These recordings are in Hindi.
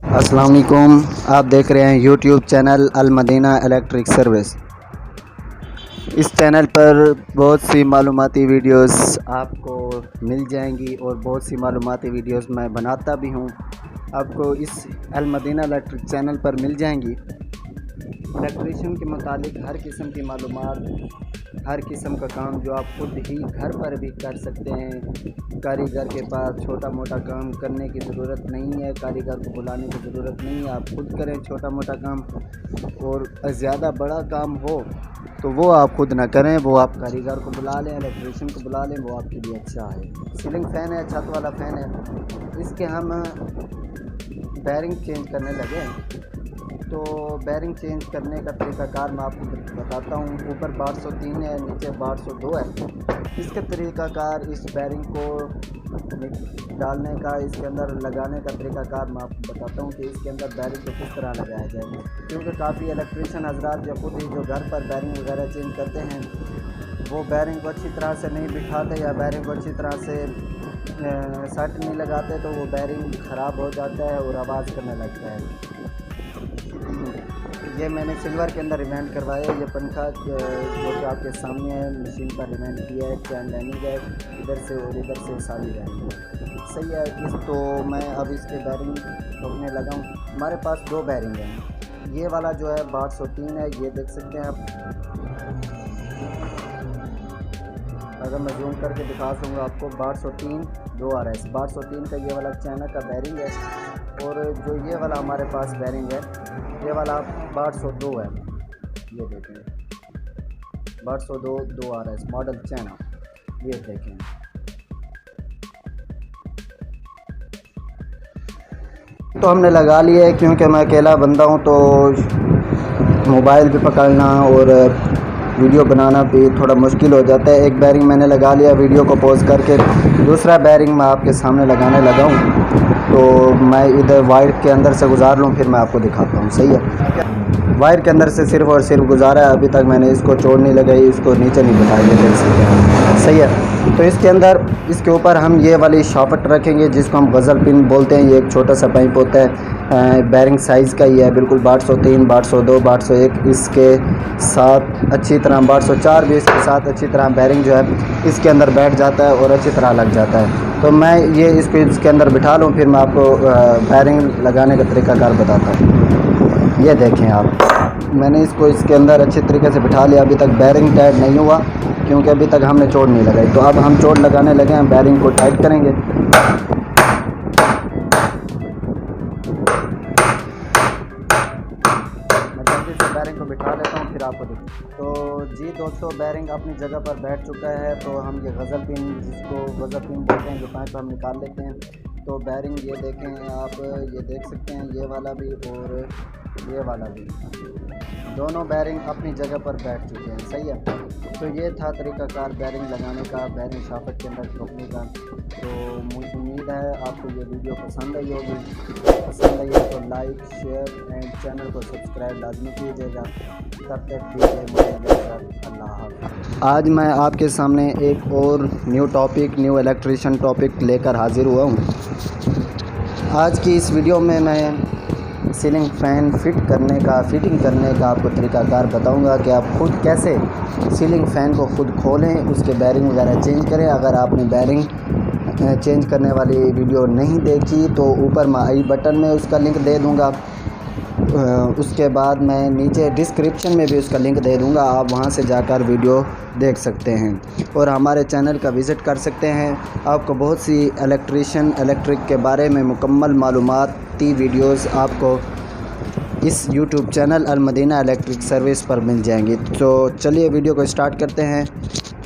अस्सलाम वालेकुम। आप देख रहे हैं यूट्यूब चैनल अल मदीना इलेक्ट्रिक सर्विस। इस चैनल पर बहुत सी मालूमाती वीडियोस आपको मिल जाएंगी और बहुत सी मालूमाती वीडियोस मैं बनाता भी हूं, आपको इस अल मदीना इलेक्ट्रिक चैनल पर मिल जाएंगी। इलेक्ट्रिशियन के मुतालिक हर किस्म की मालूमात, हर किस्म का काम जो आप खुद ही घर पर भी कर सकते हैं। कारीगर के पास छोटा मोटा काम करने की ज़रूरत नहीं है, कारीगर को बुलाने की ज़रूरत नहीं है, आप खुद करें छोटा मोटा काम। और ज़्यादा बड़ा काम हो तो वो आप खुद ना करें, वो आप कारीगर को बुला लें, इलेक्ट्रिशियन को बुला लें, वो आपके लिए अच्छा है। सीलिंग फ़ैन है, छत वाला फ़ैन है, इसके हम बैरिंग चेंज करने लगे। तो बैरिंग चेंज करने का तरीक़ाकार मैं आपको बताता हूँ। ऊपर 1203 है, नीचे 1202 है। इसका तरीक़ाकार, इस बैरिंग को डालने का, इसके अंदर लगाने का तरीक़ाकार मैं आपको बताता हूँ कि इसके अंदर बैरिंग को किस तरह लगाया जाए। क्योंकि काफ़ी इलेक्ट्रिशियन हज़रात जो खुद ही जो घर पर बैरिंग वगैरह चेंज करते हैं, वो बैरिंग को अच्छी तरह से नहीं बिठाते या बैरिंग को अच्छी तरह से सेट नहीं लगाते, तो वो बैरिंग ख़राब हो जाता है और आवाज़ करने लगता है। ये मैंने सिल्वर के अंदर रिवेंट करवाया। ये पंखा जो कि आपके सामने है, मशीन पर रिवेंट किया है। चैन लाइनिंग है, इधर से और इधर से सारी लाइनिंग सही है। इस तो मैं अब इसके बैरिंग ठोकने लगा हूँ। हमारे पास दो बैरिंग हैं। ये वाला जो है 1203 है, ये देख सकते हैं आप। अगर मैं जूम करके दिखा दूँगा आपको, 1203 2 RS 1203 का ये वाला चाइना का बैरिंग है। और जो ये वाला हमारे पास बैरिंग है, ये वाला 1202 है। ये देखें, 1202 2 RS मॉडल चाइना, ये देखें। तो हमने लगा लिया है, क्योंकि मैं अकेला बंदा हूँ तो मोबाइल भी पकड़ना और वीडियो बनाना भी थोड़ा मुश्किल हो जाता है। एक बैरिंग मैंने लगा लिया, वीडियो को पॉज करके। दूसरा बैरिंग मैं आपके सामने लगाने लगा हूँ। तो मैं इधर वायर के अंदर से गुजार लूँ, फिर मैं आपको दिखाता हूँ। सही है, वायर के अंदर से सिर्फ़ और सिर्फ गुजारा है। अभी तक मैंने इसको चोट नहीं लगाई, इसको नीचे नहीं बिठाया, देख सकते हैं। सही है। तो इसके अंदर, इसके ऊपर हम ये वाली शाफ्ट रखेंगे, जिसको हम गज़ल पिन बोलते हैं। ये एक छोटा सा पाइप होता है, बैरिंग साइज़ का ही है बिल्कुल। 1203 1202 1201 इसके साथ अच्छी तरह, 1204 भी इसके साथ अच्छी तरह बैरिंग जो है इसके अंदर बैठ जाता है और अच्छी तरह लग जाता है। तो मैं ये इसको इसके अंदर बिठा लूँ, फिर मैं आपको बैरिंग लगाने का तरीक़ाकार बताता हूँ। ये देखें आप, मैंने इसको इसके अंदर अच्छे तरीके से बिठा लिया। अभी तक बैरिंग टाइट नहीं हुआ, क्योंकि अभी तक हमने चोट नहीं लगाई। तो अब हम चोट लगाने लगे हैं, बैरिंग को टाइट करेंगे। मैं जल्दी से बैरिंग को बिठा लेता हूँ, फिर आपको दिखाता हूँ। तो जी दोस्तों, बैरिंग अपनी जगह पर बैठ चुका है। तो हम ये गज़ल पिन, जिसको गज़ल पिन बोलते हैं, जो पाइप हम निकाल लेते हैं। तो बैरिंग ये देखें आप, ये देख सकते हैं, ये वाला भी और ये वाला भी, दोनों बैरिंग अपनी जगह पर बैठ चुके हैं। सही है। तो ये था तरीक़ाकार बैरिंग लगाने का, बैरिंग शाफ्ट के अंदर ठोकने का। तो मुझे उम्मीद है आपको ये वीडियो पसंद आई होगी। पसंद आई है तो लाइक, शेयर एंड चैनल को सब्सक्राइब लाजमी कीजिएगा। तब तक दीजिए मुझे इजाज़त। अल्लाह हाफ़िज़। आज मैं आपके सामने एक और new topic, new electrician topic लेकर हाज़िर हुआ हूँ। आज की इस वीडियो में मैं सीलिंग फ़ैन फिटिंग करने का आपको तरीक़ाकार बताऊंगा कि आप खुद कैसे सीलिंग फ़ैन को खुद खोलें, उसके बैरिंग वगैरह चेंज करें। अगर आपने बैरिंग चेंज करने वाली वीडियो नहीं देखी तो ऊपर मैं आई बटन में उसका लिंक दे दूंगा। उसके बाद मैं नीचे डिस्क्रिप्शन में भी उसका लिंक दे दूंगा, आप वहां से जाकर वीडियो देख सकते हैं और हमारे चैनल का विज़िट कर सकते हैं। आपको बहुत सी इलेक्ट्रिक के बारे में मुकम्मल मालूमाती वीडियोस आपको इस YouTube चैनल अल मदीना इलेक्ट्रिक सर्विस पर मिल जाएंगी। तो चलिए वीडियो को स्टार्ट करते हैं।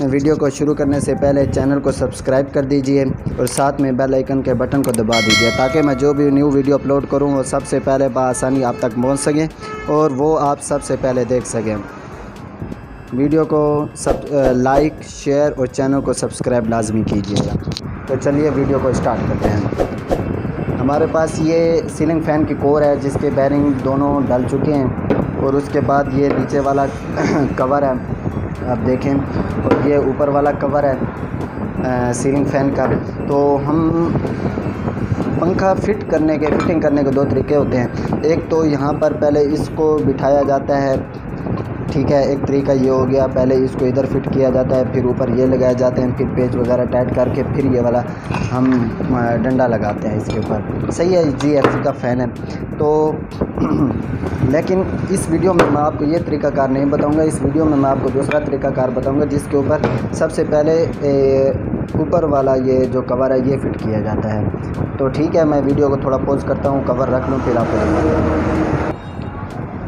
वीडियो को शुरू करने से पहले चैनल को सब्सक्राइब कर दीजिए और साथ में बेल आइकन के बटन को दबा दीजिए, ताकि मैं जो भी न्यू वीडियो अपलोड करूं वो सबसे पहले बआसानी आप तक पहुंच सकें और वो आप सबसे पहले देख सकें। वीडियो को लाइक, शेयर और चैनल को सब्सक्राइब लाजमी कीजिएगा। तो चलिए वीडियो को स्टार्ट करते हैं। हमारे पास ये सीलिंग फ़ैन की कोर है, जिसके बैरिंग दोनों डल चुके हैं। और उसके बाद ये नीचे वाला कवर है, आप देखें, और ये ऊपर वाला कवर है सीलिंग फ़ैन का। तो हम पंखा फिटिंग करने के दो तरीके होते हैं। एक तो यहाँ पर पहले इसको बिठाया जाता है, ठीक है, एक तरीका ये हो गया, पहले इसको इधर फिट किया जाता है, फिर ऊपर ये लगाए जाते हैं, फिर पेच वगैरह टाइट करके फिर ये वाला हम डंडा लगाते हैं इसके ऊपर। सही है, GFC का फ़ैन है। तो लेकिन इस वीडियो में मैं आपको ये तरीक़ाकार नहीं बताऊंगा, इस वीडियो में मैं आपको दूसरा तरीक़ाकार बताऊंगा, जिसके ऊपर सबसे पहले ऊपर वाला ये जो कवर है ये फ़िट किया जाता है। तो ठीक है, मैं वीडियो को थोड़ा पॉज करता हूँ, कवर रख लूँ, फिर आपको दिखाता हूँ।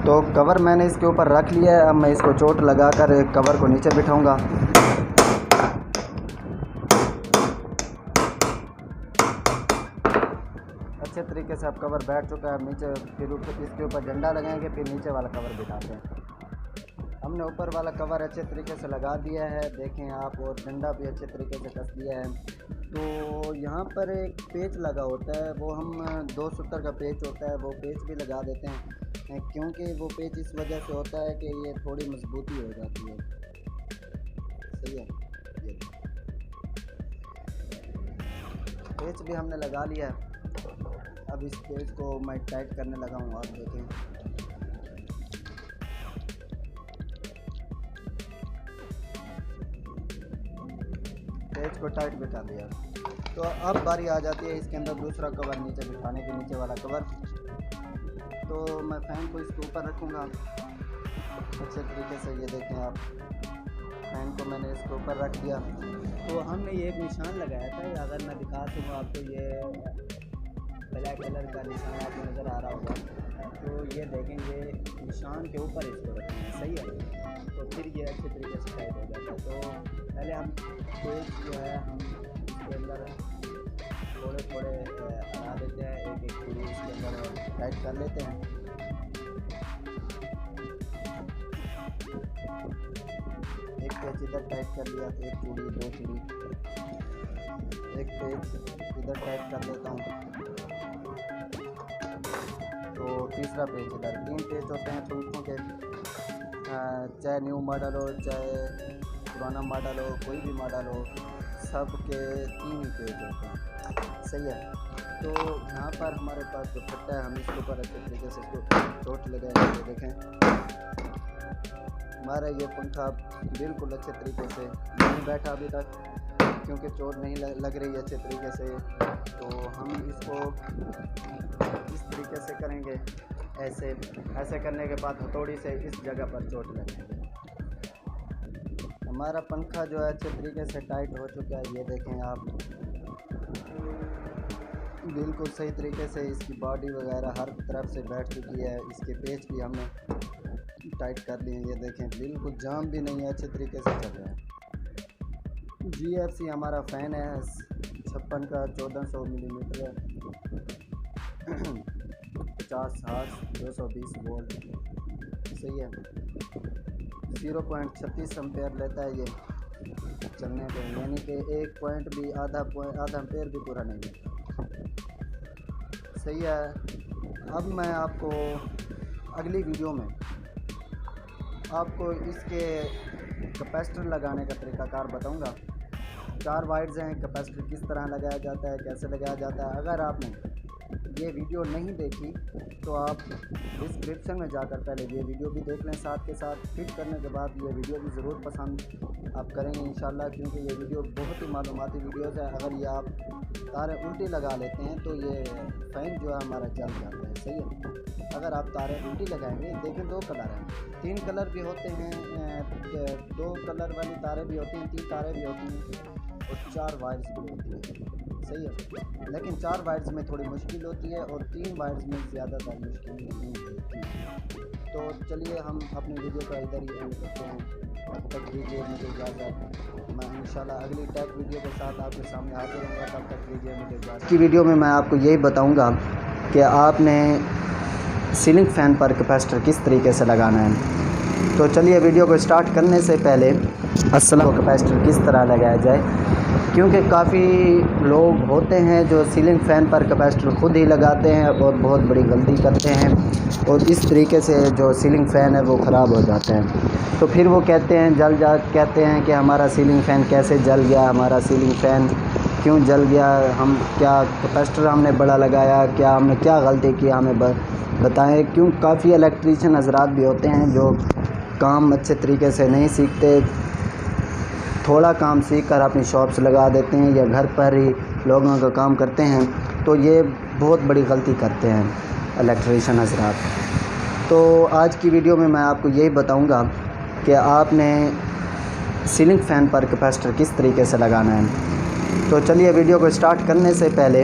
तो कवर मैंने इसके ऊपर रख लिया है। अब मैं इसको चोट लगाकर कवर को नीचे बिठाऊंगा। अच्छे तरीके से अब कवर बैठ चुका है नीचे, फिर इसके ऊपर डंडा लगाएंगे, फिर नीचे वाला कवर बिठाते हैं। हमने ऊपर वाला कवर अच्छे तरीके से लगा दिया है, देखें आप, और डंडा भी अच्छे तरीके से कस दिया है। तो यहाँ पर एक पेच लगा होता है, वो हम 2 सूत्र का पेच होता है, वो पेच भी लगा देते हैं, क्योंकि वो पेच इस वजह से होता है कि ये थोड़ी मजबूती हो जाती है। सही है, ये पेच भी हमने लगा लिया है। अब इस पेच को मैं टाइट करने लगा हूँ, आप देखें। पेच को टाइट बिठा दिया। तो अब बारी आ जाती है इसके अंदर दूसरा कवर नीचे बिठाने के, नीचे वाला कवर। तो मैं फ़ैन को इसके ऊपर रखूँगा अच्छे तरीके से, ये देखें आप, फ़ैन को मैंने इसके ऊपर रख दिया। तो हमने ये एक निशान लगाया था, अगर मैं दिखा दूँ आपको, ये ब्लैक कलर का निशान आपको नज़र आ रहा होगा। तो ये देखें, ये निशान के ऊपर इसको रखेंगे। सही है, तो फिर ये अच्छे तरीके से टाइट हो जाता है। तो पहले हम पेच जो है हम इसके अंदर थोड़े थोड़े हटा देते हैं, एक एक चूड़ी इसके अंदर टाइट कर लेते हैं। एक पेच इधर टाइट कर लिया, एक चूड़ी, 2 चूड़ी, एक पेच इधर टाइट कर देता हूँ, तो तीसरा पेच इधर। 3 पेच होते हैं पंखों के, चाहे न्यू मॉडल हो चाहे पुराना मॉडल हो, कोई भी मॉडल हो, सब के 3 ही पेज होते हैं। सही है, तो यहाँ पर हमारे पास जो फट्टा है, हम इसके ऊपर अच्छे तरीके से इसको चोट लगाएंगे। देखें, हमारा ये पंखा बिल्कुल अच्छे तरीके से नहीं बैठा अभी तक, क्योंकि चोट नहीं लग रही है अच्छे तरीके से। तो हम इसको इस तरीके से करेंगे, ऐसे करने के बाद हथौड़ी से इस जगह पर चोट लगाएंगे। हमारा पंखा जो है अच्छे तरीके से टाइट हो चुका है, ये देखें आप, बिल्कुल सही तरीके से इसकी बॉडी वगैरह हर तरफ से बैठ चुकी है। इसके पेच भी हमने टाइट कर लिए, ये देखें, बिल्कुल जाम भी नहीं है, अच्छे तरीके से चल रहा है। GFC हमारा फ़ैन है 56 का, 1400 मिलीमीटर है, 50 हर्ट्ज, 220 वोल्ट। सही है, 0.36 एम्पेयर लेता है ये चलने पे, यानी कि 1 पॉइंट भी आधा एम्पेयर भी पूरा नहीं लेता। सही है। अब मैं आपको अगली वीडियो में आपको इसके कैपेसिटर लगाने का तरीक़ाकार बताऊंगा। 4 वायर्स हैं, कैपेसिटर किस तरह लगाया जाता है, कैसे लगाया जाता है। अगर आपने ये वीडियो नहीं देखी तो आप डिस्क्रिप्शन में जाकर पहले ये वीडियो भी देख लें, साथ के साथ फिट करने के बाद ये वीडियो भी ज़रूर पसंद आप करेंगे इंशाल्लाह, क्योंकि ये वीडियो बहुत ही मालूमाती वीडियोज़ है। अगर ये आप तारे उल्टी लगा लेते हैं तो ये फ़ैन जो है हमारा जल जाता है। सही है, अगर आप तारे उल्टी लगाएंगे, देखें 2 कलर हैं, 3 कलर भी होते हैं, 2 कलर वाली तारे भी होती हैं, 3 तारे भी होती हैं, और 4 वायर्स भी होती हैं। सही है, लेकिन 4 वायर्स में थोड़ी मुश्किल होती है और 3 वायर्स में ज़्यादातर मुश्किल नहीं होती है। तो चलिए हम अपनी वीडियो का इधर ही एंड करते हैं। तब तक दीजिए मुझे इजाज़त, मैं इंशाल्लाह अगली टेक वीडियो के साथ आपके सामने हाजिर होऊंगा। तब तक दीजिए मुझे इजाज़त। की वीडियो में मैं आपको यही बताऊंगा कि आपने सीलिंग फ़ैन पर कैपेसिटर किस तरीके से लगाना है। तो चलिए वीडियो को स्टार्ट करने से पहले कैपेसिटर किस तरह लगाया जाए, क्योंकि काफ़ी लोग होते हैं जो सीलिंग फ़ैन पर कैपेसिटर खुद ही लगाते हैं और बहुत बड़ी गलती करते हैं, और इस तरीके से जो सीलिंग फ़ैन है वो ख़राब हो जाते हैं। तो फिर वो कहते हैं कहते हैं कि हमारा सीलिंग फ़ैन कैसे जल गया, हमारा सीलिंग फ़ैन क्यों जल गया, हम क्या कैपेसिटर हमने बड़ा लगाया, क्या हमने क्या गलती की, हमें बताएं। क्यों काफ़ी इलेक्ट्रीशियन हजरात भी होते हैं जो काम अच्छे तरीके से नहीं सीखते, थोड़ा काम सीख कर अपनी शॉप्स लगा देते हैं या घर पर ही लोगों का काम करते हैं, तो ये बहुत बड़ी गलती करते हैं इलेक्ट्रीशियन हजरात। तो आज की वीडियो में मैं आपको यही बताऊंगा कि आपने सीलिंग फ़ैन पर कैपेसिटर किस तरीके से लगाना है। तो चलिए वीडियो को स्टार्ट करने से पहले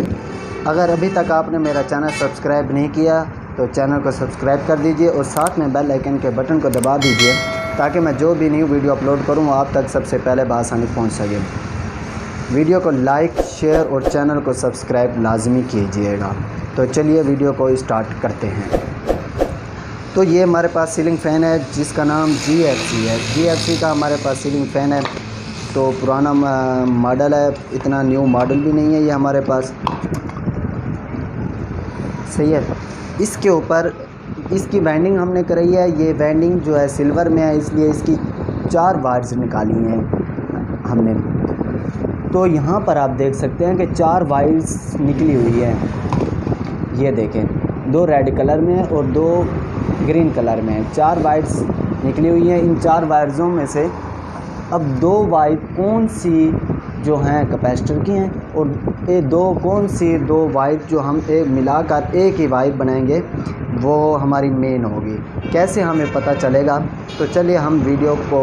अगर अभी तक आपने मेरा चैनल सब्सक्राइब नहीं किया तो चैनल को सब्सक्राइब कर दीजिए और साथ में बेल आइकन के बटन को दबा दीजिए ताकि मैं जो भी न्यू वीडियो अपलोड करूं आप तक सबसे पहले बआसानी पहुंच सके। वीडियो को लाइक, शेयर और चैनल को सब्सक्राइब लाजमी कीजिएगा। तो चलिए वीडियो को स्टार्ट करते हैं। तो ये हमारे पास सीलिंग फ़ैन है जिसका नाम GFC है। GFC का हमारे पास सीलिंग फ़ैन है। तो पुराना मॉडल है, इतना न्यू मॉडल भी नहीं है ये हमारे पास, सही है। इसके ऊपर इसकी वाइंडिंग हमने कराई है। ये वाइंडिंग जो है सिल्वर में है, इसलिए इसकी 4 वायर्स निकाली हैं हमने। तो यहाँ पर आप देख सकते हैं कि 4 वायर्स निकली हुई है। ये देखें, 2 रेड कलर में और 2 ग्रीन कलर में 4 वायर्स निकली हुई हैं। इन 4 वायर्सों में से अब 2 वायर कौन सी जो हैं कैपेसिटर की हैं और ये 2 कौन सी 2 वायर जो हम मिलाकर एक ही वायर बनाएंगे वो हमारी मेन होगी। कैसे हमें पता चलेगा? तो चलिए हम वीडियो को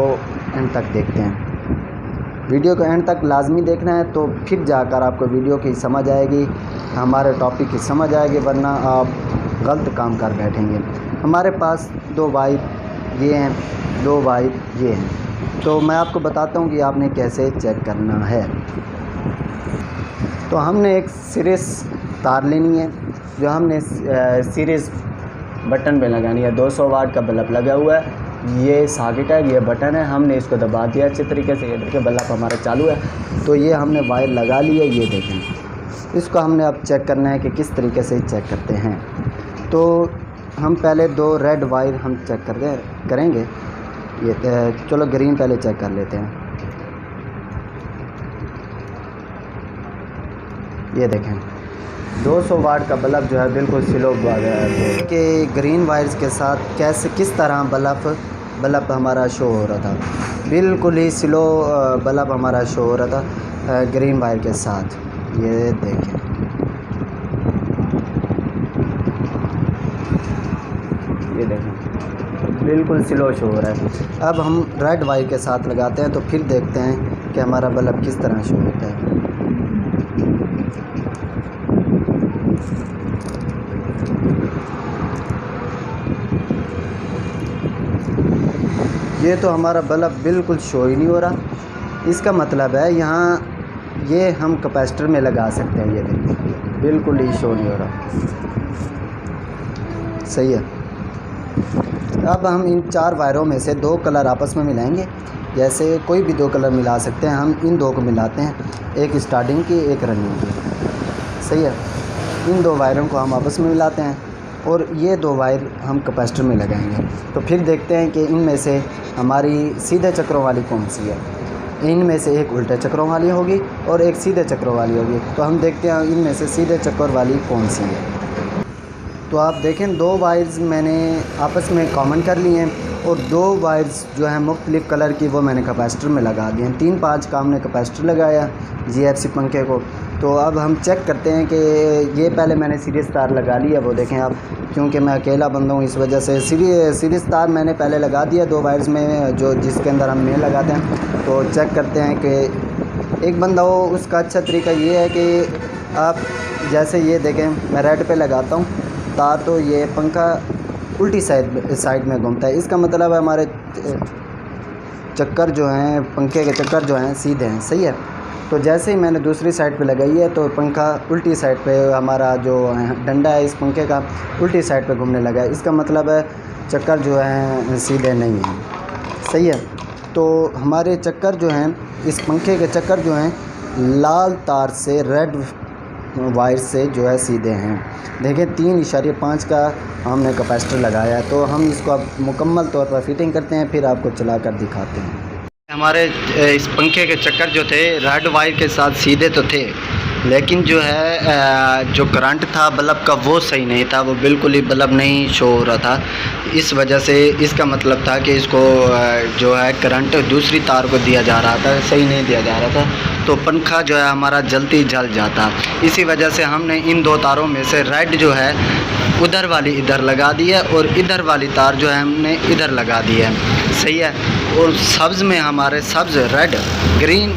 एंड तक देखते हैं। वीडियो को एंड तक लाजमी देखना है, तो फिर जाकर आपको वीडियो की समझ आएगी, हमारे टॉपिक की समझ आएगी, वरना आप गलत काम कर बैठेंगे। हमारे पास 2 वायर ये हैं, 2 वायर ये हैं। तो मैं आपको बताता हूँ कि आपने कैसे चेक करना है। तो हमने एक सीरीज़ तार लेनी है जो हमने सीरीज़ बटन पे लगानी है। 200 वाट का बल्ब लगा हुआ है, ये सॉकेट है, ये बटन है, हमने इसको दबा दिया अच्छे तरीके से। ये देखिए बल्ब हमारा चालू है। तो ये हमने वायर लगा ली है, ये देखें। इसको हमने अब चेक करना है कि किस तरीके से चेक करते हैं। तो हम पहले 2 रेड वायर हम चेक करेंगे। ये चलो ग्रीन पहले चेक कर लेते हैं। ये देखें 200 वाट का बल्ब जो है बिल्कुल स्लो कि ग्रीन वायर्स के साथ किस तरह बल्ब हमारा शो हो रहा था। बिल्कुल ही स्लो बल्ब हमारा शो हो रहा था ग्रीन वायर के साथ। ये देखें, ये देखें बिल्कुल स्लो शो हो रहा है। अब हम रेड वायर के साथ लगाते हैं तो फिर देखते हैं कि हमारा बल्ब किस तरह शो होता है। ये तो हमारा बल्ब बिल्कुल शो ही नहीं हो रहा। इसका मतलब है यहाँ ये हम कैपेसिटर में लगा सकते हैं। ये देखिए बिल्कुल ही शो नहीं हो रहा, सही है। अब हम इन 4 वायरों में से 2 कलर आपस में मिलाएंगे। जैसे कोई भी 2 कलर मिला सकते हैं, हम इन 2 को मिलाते हैं, एक स्टार्टिंग की एक रनिंग की, सही है। इन 2 वायरों को हम आपस में मिलाते हैं और ये 2 वायर हम कैपेसिटर में लगाएंगे। तो फिर देखते हैं कि इनमें से हमारी सीधे चक्रों वाली कौन सी है। इनमें से एक उल्टे चक्रों वाली होगी और एक सीधे चक्रों वाली होगी। तो हम देखते हैं इनमें से सीधे चक्र वाली कौन सी है। तो आप देखें 2 वायर्स मैंने आपस में कॉमन कर लिए हैं और 2 वायर्स जो हैं मुख्तलिफ़ कलर की वो मैंने कैपेसिटर में लगा दिए हैं। 3-5 का हमने कैपेसिटर लगाया GFC पंखे को। तो अब हम चेक करते हैं कि ये पहले मैंने सीरीज़ तार लगा लिया, वो देखें आप, क्योंकि मैं अकेला बंदा हूँ इस वजह से सीरीज़ तार मैंने पहले लगा दिया 2 वायर्स में, जो जिसके अंदर हम मेन लगाते हैं। तो चेक करते हैं कि एक बंदा हो, उसका अच्छा तरीका ये है कि आप जैसे ये देखें मैं रेड पे लगाता हूँ तार, तो ये पंखा उल्टी साइड में घूमता है। इसका मतलब है हमारे चक्कर जो हैं, पंखे के चक्कर जो हैं सीधे हैं, सही है। तो जैसे ही मैंने दूसरी साइड पे लगाई है तो पंखा उल्टी साइड पे, हमारा जो डंडा है इस पंखे का उल्टी साइड पे घूमने लगा है। इसका मतलब है चक्कर जो हैं सीधे नहीं हैं, सही है। तो हमारे चक्कर जो हैं, इस पंखे के चक्कर जो हैं लाल तार से रेड वायर से जो है सीधे हैं। देखिए 3.5 का हमने कैपेसिटर लगाया है। तो हम इसको अब मुकम्मल तौर पर फिटिंग करते हैं, फिर आपको चला कर दिखाते हैं। हमारे इस पंखे के चक्कर जो थे रेड वायर के साथ सीधे तो थे, लेकिन जो है जो करंट था बल्ब का वो सही नहीं था, वो बिल्कुल ही बल्ब नहीं शो हो रहा था। इस वजह से इसका मतलब था कि इसको जो है करंट दूसरी तार को दिया जा रहा था, सही नहीं दिया जा रहा था, तो पंखा जो है हमारा जल्दी जल जाता। इसी वजह से हमने इन दो तारों में से रेड जो है उधर वाली इधर लगा दी है और इधर वाली तार जो है हमने इधर लगा दी है, सही है। और सब्ज़ में हमारे सब्ज़ रेड ग्रीन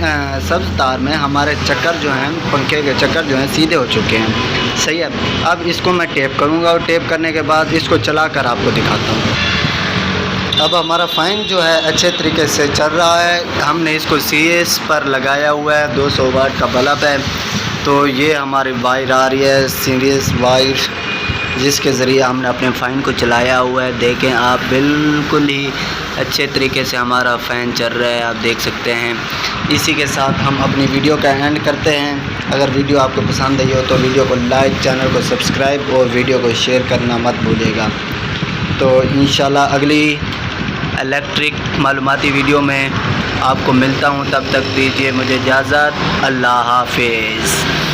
सब्ज़ तार में हमारे चक्कर जो हैं पंखे के चक्कर जो हैं सीधे हो चुके हैं, सही है। अब इसको मैं टेप करूँगा और टेप करने के बाद इसको चला कर आपको दिखाता हूँ। अब हमारा फ़ैन जो है अच्छे तरीके से चल रहा है। हमने इसको CS पर लगाया हुआ है, 200 वाट का बल्ब है। तो ये हमारी वायर आ रही है, सीरीज वायर, जिसके ज़रिए हमने अपने फ़ैन को चलाया हुआ है। देखें आप, बिल्कुल ही अच्छे तरीके से हमारा फ़ैन चल रहा है, आप देख सकते हैं। इसी के साथ हम अपनी वीडियो का एंड करते हैं। अगर वीडियो आपको पसंद आई हो तो वीडियो को लाइक, चैनल को सब्सक्राइब और वीडियो को शेयर करना मत भूलिएगा। तो इंशाल्लाह अगली इलेक्ट्रिक मालूमाती वीडियो में आपको मिलता हूँ, तब तक दीजिए मुझे इजाज़त। अल्लाह हाफिज़।